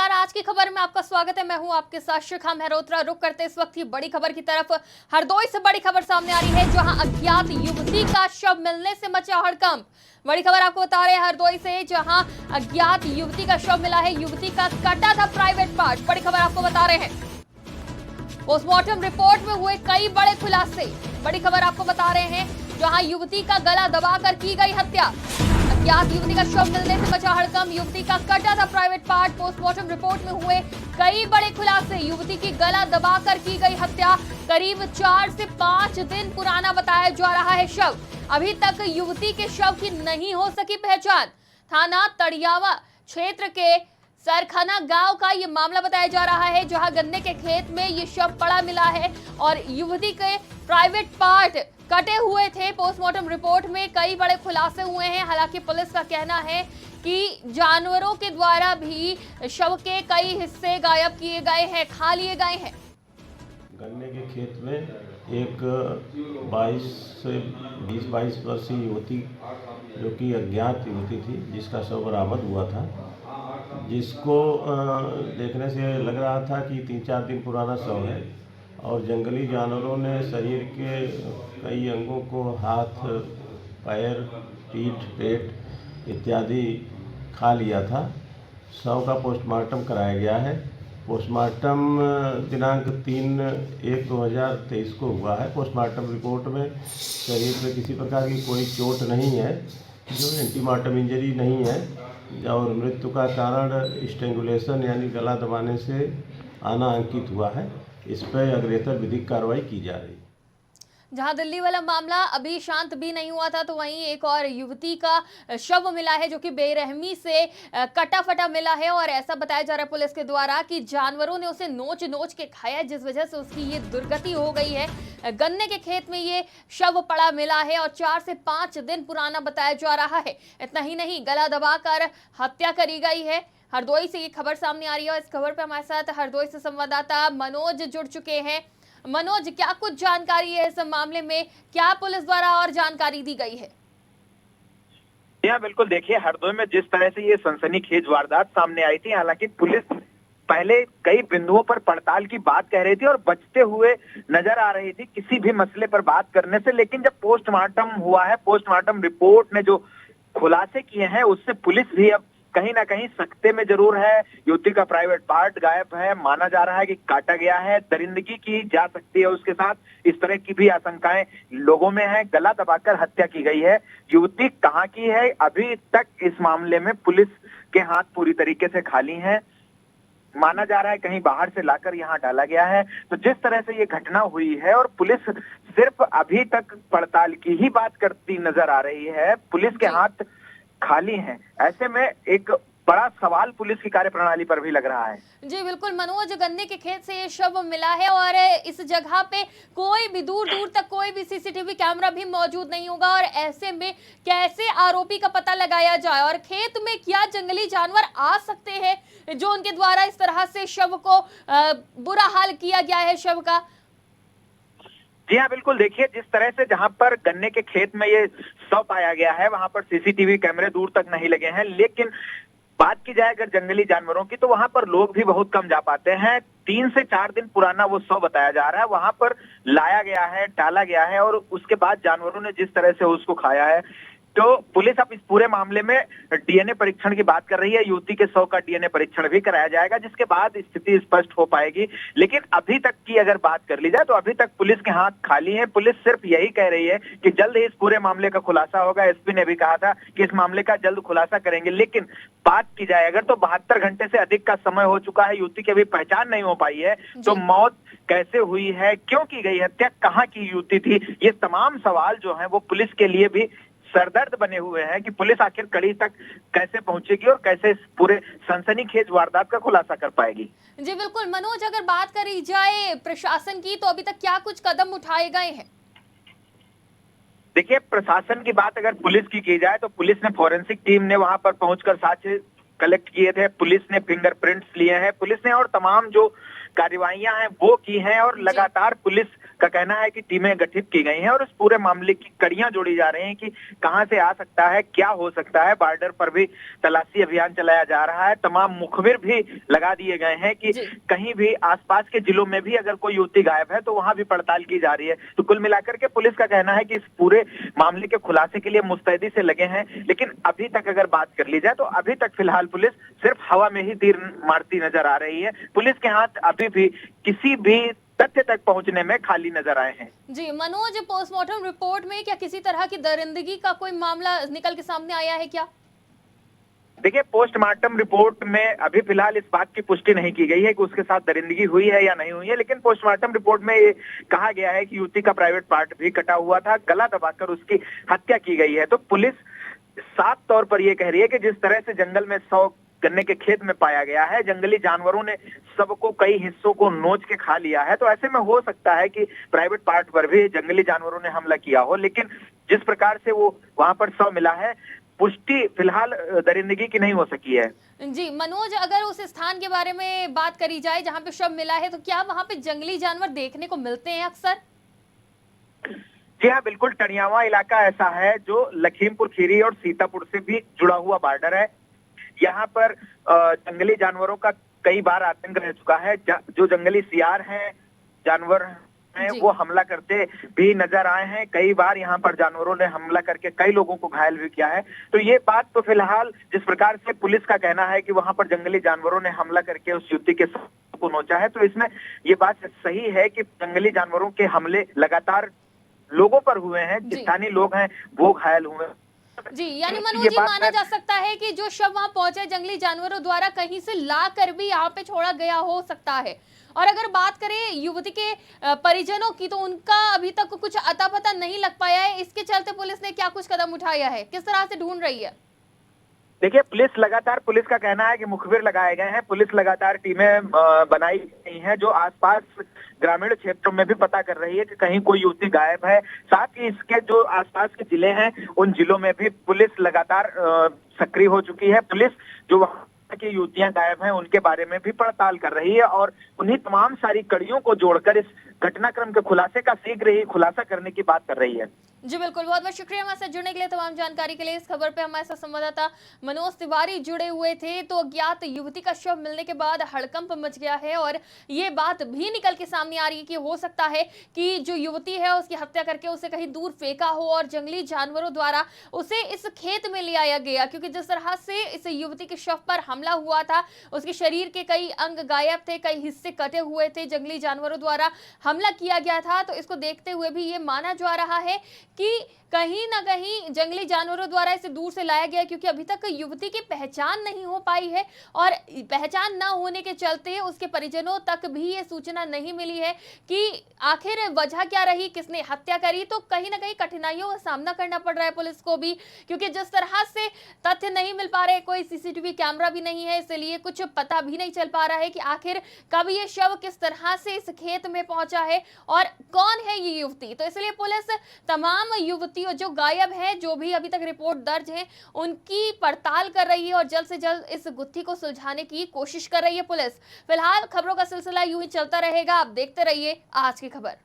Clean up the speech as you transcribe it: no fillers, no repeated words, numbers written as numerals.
नमस्कार, आज की खबर में आपका स्वागत है। मैं हूं आपके साथ शिखा मेहरोत्रा। रुक करते इस वक्त की बड़ी खबर की तरफ। हरदोई से बड़ी खबर सामने आ रही है, जहां अज्ञात युवती का शव मिलने से मचा हड़कंप। बड़ी खबर आपको बता रहे हैं हरदोई से, जहां अज्ञात युवती का शव मिला है। युवती का कटा था प्राइवेट पार्ट। बड़ी खबर आपको बता रहे हैं, पोस्टमार्टम रिपोर्ट में हुए कई बड़े खुलासे। बड़ी खबर आपको बता रहे हैं, जहां युवती का गला दबाकर की गई हत्या। अज्ञात युवती का शव मिलने से मचा हड़कंप। युवती का कटा था प्राइवेट पार्ट। पोस्टमार्टम रिपोर्ट में हुए कई बड़े खुलासे। युवती की गला दबाकर की गई हत्या। करीब 4 से 5 दिन पुराना बताया जा रहा है शव। अभी तक युवती के शव की नहीं हो सकी पहचान। थाना तड़ियावा क्षेत्र के सरखाना गांव का ये मामला बताया जा रहा है, जहां गन्ने के खेत में ये शव पड़ा मिला है और युवती के प्राइवेट पार्ट कटे हुए थे। पोस्टमार्टम रिपोर्ट में कई बड़े खुलासे हुए हैं। हालांकि पुलिस का कहना है कि जानवरों के द्वारा भी शव के कई हिस्से गायब किए गए हैं, खा लिए गए हैं। गन्ने के खेत में एक 22 से 20-22 वर्षीय युवती, जो कि अज्ञात युवती थी, जिसका शव बरामद हुआ था, जिसको देखने से लग रहा था कि 3-4 दिन पुराना शव है और जंगली जानवरों ने शरीर के कई अंगों को, हाथ, पैर, पीठ, पेट इत्यादि खा लिया था। शव का पोस्टमार्टम कराया गया है। पोस्टमार्टम दिनांक 3/1/2023 को हुआ है। पोस्टमार्टम रिपोर्ट में शरीर में किसी प्रकार की कोई चोट नहीं है, जो एंटीमार्टम इंजरी नहीं है, और मृत्यु का कारण स्ट्रेंगुलेशन यानी गला दबाने से आना अंकित हुआ है। इस पर अग्रेतर विधिक कार्रवाई की जा रही है। जहां दिल्ली वाला मामला अभी शांत भी नहीं हुआ था, तो वहीं एक और युवती का शव मिला है, जो कि बेरहमी से कटा फटा मिला है। और ऐसा बताया जा रहा है पुलिस के द्वारा कि जानवरों ने उसे नोच नोच के खाया, जिस वजह से उसकी ये दुर्गति हो गई है। गन्ने के खेत में ये शव पड़ा मिला है और 4 से 5 दिन पुराना बताया जा रहा है। इतना ही नहीं, गला दबाकर हत्या करी गई है। हरदोई से ये खबर सामने आ रही है और इस खबर पर हमारे साथ हरदोई से संवाददाता मनोज जुड़ चुके हैं। मनोज, क्या कुछ जानकारी है इस मामले में? क्या पुलिस द्वारा और जानकारी दी गई है? जी बिल्कुल। देखिए, हरदोई में जिस तरह से ये सनसनीखेज वारदात सामने आई थी, हालांकि पुलिस पहले कई बिंदुओं पर पड़ताल की बात कह रही थी और बचते हुए नजर आ रही थी किसी भी मसले पर बात करने से। लेकिन जब पोस्टमार्टम हुआ है, पोस्टमार्टम रिपोर्ट ने जो खुलासे किए हैं, उससे पुलिस भी अब कहीं ना कहीं सकते में जरूर है। युवती का प्राइवेट पार्ट गायब है, माना जा रहा है कि काटा गया है, दरिंदगी की जा सकती है उसके साथ, इस तरह की भी आशंकाएं लोगों में है। गला दबाकर हत्या की गई है। युवती कहां की है, अभी तक इस मामले में पुलिस के हाथ पूरी तरीके से खाली हैं। माना जा रहा है कहीं बाहर से लाकर यहां डाला गया है। तो जिस तरह से ये घटना हुई है और पुलिस सिर्फ अभी तक पड़ताल की ही बात करती नजर आ रही है, पुलिस के हाथ खाली हैं। ऐसे में एक बड़ा सवाल पुलिस की कार्यप्रणाली पर भी लग रहा है। जी बिल्कुल मनोज, गन्ने के खेत से ये शव मिला है और इस जगह पे कोई भी दूर दूर तक कोई भी सीसीटीवी कैमरा भी मौजूद नहीं होगा, और ऐसे में कैसे आरोपी का पता लगाया जाए? और खेत में क्या जंगली जानवर आ सकते हैं जो उनके द्वारा इस तरह से शव को बुरा हाल किया गया है शव का? जी हाँ बिल्कुल। देखिए, जिस तरह से जहां पर गन्ने के खेत में ये शव पाया गया है, वहां पर सीसीटीवी कैमरे दूर तक नहीं लगे हैं। लेकिन बात की जाए अगर जंगली जानवरों की, तो वहां पर लोग भी बहुत कम जा पाते हैं। 3 से 4 दिन पुराना वो शव बताया जा रहा है, वहां पर लाया गया है, डाला गया है और उसके बाद जानवरों ने जिस तरह से उसको खाया है, तो पुलिस अब इस पूरे मामले में डीएनए परीक्षण की बात कर रही है। युवती के शव का डीएनए परीक्षण भी कराया जाएगा, जिसके बाद स्थिति स्पष्ट हो पाएगी। लेकिन अभी तक की अगर बात कर ली जाए, तो अभी तक पुलिस के हाथ खाली है। पुलिस सिर्फ यही कह रही है कि जल्द ही इस पूरे मामले का खुलासा होगा। एसपी ने भी कहा था कि इस मामले का जल्द खुलासा करेंगे। लेकिन बात की जाए अगर, तो 72 घंटे से अधिक का समय हो चुका है, युवती की अभी पहचान नहीं हो पाई है। तो मौत कैसे हुई है, क्यों की गई हत्या, कहाँ की युवती थी, ये तमाम सवाल जो है वो पुलिस के लिए भी सरदर्द बने हुए हैं कि पुलिस आखिर कड़ी तक कैसे पहुंचेगी और कैसे इस पूरे सनसनीखेज वारदात का खुलासा कर पाएगी। जी बिल्कुल मनोज, अगर बात करी जाए प्रशासन की, तो अभी तक क्या कुछ कदम उठाए गए हैं? देखिए, प्रशासन की बात अगर पुलिस की जाए, तो पुलिस ने फॉरेंसिक टीम ने वहां पर पहुंचकर साक्ष्य कलेक्ट किए थे। पुलिस ने फिंगरप्रिंट्स लिए हैं, पुलिस ने और तमाम जो कार्यवाहियां हैं वो की हैं, और लगातार पुलिस का कहना है कि टीमें गठित की गई हैं और इस पूरे मामले की कड़ियां जोड़ी जा रही हैं कि कहां से आ सकता है, क्या हो सकता है। बॉर्डर पर भी तलाशी अभियान चलाया जा रहा है, तमाम मुखबिर भी लगा दिए गए हैं कि कहीं भी आसपास के जिलों में भी अगर कोई युवती गायब है तो वहां भी पड़ताल की जा रही है। तो कुल मिलाकर के पुलिस का कहना है कि इस पूरे मामले के खुलासे के लिए मुस्तैदी से लगे हैं, लेकिन अभी तक अगर बात कर ली जाए तो अभी तक फिलहाल पुलिस सिर्फ हवा में ही तीर मारती नजर आ रही है। पुलिस के हाथ अभी भी किसी भी तथ्य तक पहुंचने में खाली नजर आए हैं। जी मनोज, पोस्टमार्टम रिपोर्ट में क्या किसी तरह की दरिंदगी का कोई मामला निकल के सामने आया है क्या? देखिए, पोस्टमार्टम रिपोर्ट में अभी फिलहाल इस बात की पुष्टि नहीं की गई है कि उसके साथ दरिंदगी हुई है या नहीं हुई है, लेकिन पोस्टमार्टम रिपोर्ट में ये कहा गया है कि युवती का प्राइवेट पार्ट भी कटा हुआ था, गला दबाकर उसकी हत्या की गई है। तो पुलिस साफ तौर पर यह कह रही है कि जिस तरह से जंगल में 100 गन्ने के खेत में पाया गया है, जंगली जानवरों ने सबको कई हिस्सों को नोच के खा लिया है, तो ऐसे में हो सकता है कि प्राइवेट पार्ट पर भी जंगली जानवरों ने हमला किया हो। लेकिन जिस प्रकार से वो वहां पर शव मिला है, पुष्टि फिलहाल दरिंदगी की नहीं हो सकी है। जी मनोज, अगर उस स्थान के बारे में बात करी जाए जहां पे शव मिला है, तो क्या वहां पे जंगली जानवर देखने को मिलते हैं अक्सर? जी हाँ, बिल्कुल। टनियावा इलाका ऐसा है जो लखीमपुर खीरी और सीतापुर से भी जुड़ा हुआ बॉर्डर है। यहाँ पर जंगली जानवरों का कई बार आतंक रह चुका है। जो जंगली सियार हैं, जानवर हैं, वो हमला करते भी नजर आए हैं। कई बार यहाँ पर जानवरों ने हमला करके कई लोगों को घायल भी किया है। तो ये बात तो फिलहाल जिस प्रकार से पुलिस का कहना है कि वहां पर जंगली जानवरों ने हमला करके उस युवती के शव को नोचा है, तो इसमें ये बात सही है कि जंगली जानवरों के हमले लगातार लोगों पर हुए हैं। स्थानीय लोग हैं वो घायल हुए। जी, यानी मनोज, ये माना जा सकता है कि जो शव वहां पहुंचे जंगली जानवरों द्वारा कहीं से ला कर भी यहाँ पे छोड़ा गया हो सकता है। और अगर बात करें युवती के परिजनों की, तो उनका अभी तक कुछ अता पता नहीं लग पाया है। इसके चलते पुलिस ने क्या कुछ कदम उठाया है, किस तरह से ढूंढ रही है? देखिए, पुलिस का कहना है कि मुखबिर लगाए गए हैं, पुलिस लगातार टीमें बनाई गई हैं जो आसपास ग्रामीण क्षेत्रों में भी पता कर रही है कि कहीं कोई युवती गायब है। साथ ही इसके जो आसपास के जिले हैं, उन जिलों में भी पुलिस लगातार सक्रिय हो चुकी है। पुलिस जो वहां की युवतियां गायब हैं उनके बारे में भी पड़ताल कर रही है और उन्हीं तमाम सारी कड़ियों को जोड़कर इस घटनाक्रम के खुलासे का शीघ्र ही खुलासा करने की बात कर रही है। जी बिल्कुल, बहुत बहुत शुक्रिया हमारे साथ जुड़ने के लिए, तमाम जानकारी के लिए। इस खबर पे हमारे साथ संवाददाता मनोज तिवारी जुड़े हुए थे। तो अज्ञात युवती का शव मिलने के बाद हड़कंप मच गया है और ये बात भी निकल के सामने आ रही है कि हो सकता है कि जो युवती है उसकी हत्या करके उसे कहीं दूर फेंका हो और जंगली जानवरों द्वारा उसे इस खेत में ले आया गया, क्योंकि जिस तरह से इस युवती के शव पर हमला हुआ था, उसके शरीर के कई अंग गायब थे, कई हिस्से कटे हुए थे, जंगली जानवरों द्वारा हमला किया गया था। तो इसको देखते हुए भी ये माना जा रहा है कि कहीं ना कहीं जंगली जानवरों द्वारा इसे दूर से लाया गया, क्योंकि अभी तक युवती की पहचान नहीं हो पाई है और पहचान ना होने के चलते उसके परिजनों तक भी ये सूचना नहीं मिली है कि आखिर वजह क्या रही, किसने हत्या करी। तो कहीं ना कहीं कठिनाइयों का सामना करना पड़ रहा है पुलिस को भी, क्योंकि जिस तरह से तथ्य नहीं मिल पा रहे, कोई सीसीटीवी कैमरा भी नहीं है, इसलिए कुछ पता भी नहीं चल पा रहा है कि आखिर कब ये शव किस तरह से इस खेत में पहुंचा है और कौन है ये युवती। तो इसलिए पुलिस तमाम युवतियों जो गायब है, जो भी अभी तक रिपोर्ट दर्ज है, उनकी पड़ताल कर रही है और जल्द से जल्द इस गुत्थी को सुलझाने की कोशिश कर रही है पुलिस। फिलहाल खबरों का सिलसिला यूं ही चलता रहेगा, आप देखते रहिए आज की खबर।